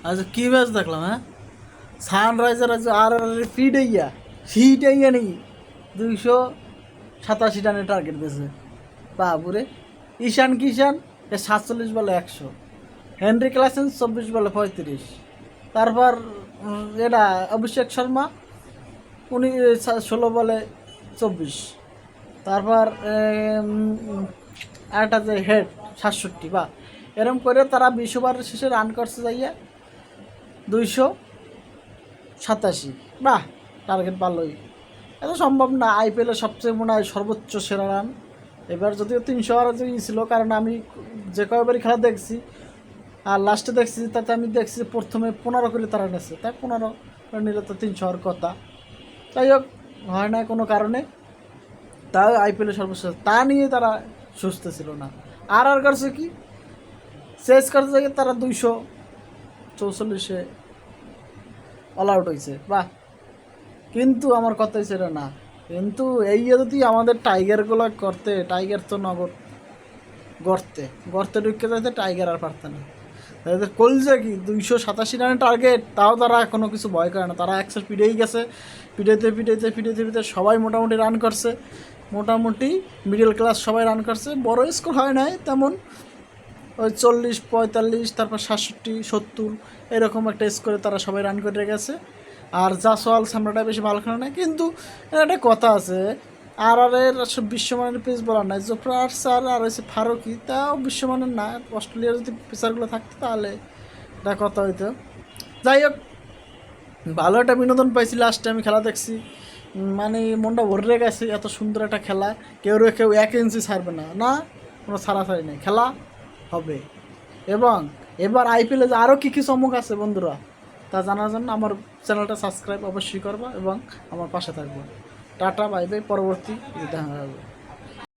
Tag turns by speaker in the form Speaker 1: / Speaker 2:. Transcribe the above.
Speaker 1: আচ্ছা কি ম্যাচ দেখলাম হ্যাঁ, সানরাইজার আছে আর ফিটাইয়া নেই 287 রানের টার্গেট দিয়েছে বাবুরে। ঈশান কিষান 47 বলে 100, হেনরি ক্লাসেন 24 বলে 35, তারপর এটা অভিষেক শর্মা উনি 16 বলে 24, তারপর একটা যে হেড 67 বা এরম করে তারা 20 ওভারের শেষে রান করছে যাইয়া 287। বাহ, টার্গেট ভালোই। এত সম্ভব না, আইপিএলের সবচেয়ে মনে হয় সর্বোচ্চ সেরা রান। এবার যদিও 300 ওভার ছিল, কারণ আমি যে কয়বারই খেলা দেখছি আর লাস্টে দেখছি তাতে আমি দেখছি প্রথমে 15 করে তারা নেছে, তাই 15 নিলে তো 300 হওয়ার কথা। যাই হোক, হয় না কোনো কারণে, তাও আইপিএলের সর্বোচ্চ তা নিয়ে তারা সুস্থ ছিল না। আর করছে কি, শেষ করতে গিয়ে তারা 244-এ অল আউট হয়েছে। বাহ, কিন্তু আমার কথাই ছিল না, কিন্তু এই যদি আমাদের টাইগারগুলো করতে, টাইগার তো নগদ গর্তে গর্তে ঢুকে যাইতে, টাইগার আর পারত না। তাদের কলজা কি 287 রানের টার্গেট, তাও তারা কোনো কিছু ভয় করে না, তারা একসাথে পিটেই গেছে, পিটাইতে সবাই মোটামুটি রান করছে, মোটামুটি মিডল ক্লাস সবাই রান করছে, বড় স্কোর হয় নাই তেমন, ওই 40-45, তারপর 67-70 এরকম একটা স্কোরে তারা সবাই রান করে গেছে। আর জাসওয়াল সামরাটা বেশি ভালো খেলে না, কিন্তু একটা কথা আছে, এর বিশ্বমানের পেস বলার নাই, জোফরা আর্চার আর হচ্ছে ফারুকি, তাও বিশ্বমানের না। অস্ট্রেলিয়ার যদি পেসারগুলো থাকতো তাহলে এটা কথা হইতো। যাই হোক, ভালো একটা বিনোদন পাইছি লাস্টে, আমি খেলা দেখছি, মানে মনটা ভরে গেছে, এত সুন্দর একটা খেলা, কেউ 1 ইঞ্চি ছাড়বে না, না কোনো ছাড়াছাড়ি নেই, খেলা হবে। এবং এবার আইপিএলে যে আরও কী কী চমক আছে বন্ধুরা, তা জানার জন্য আমার চ্যানেলটা সাবস্ক্রাইব অবশ্যই করবা এবং আমার পাশে থাকবো। টাটা, বাই বাই, পরবর্তী দেখা হবে।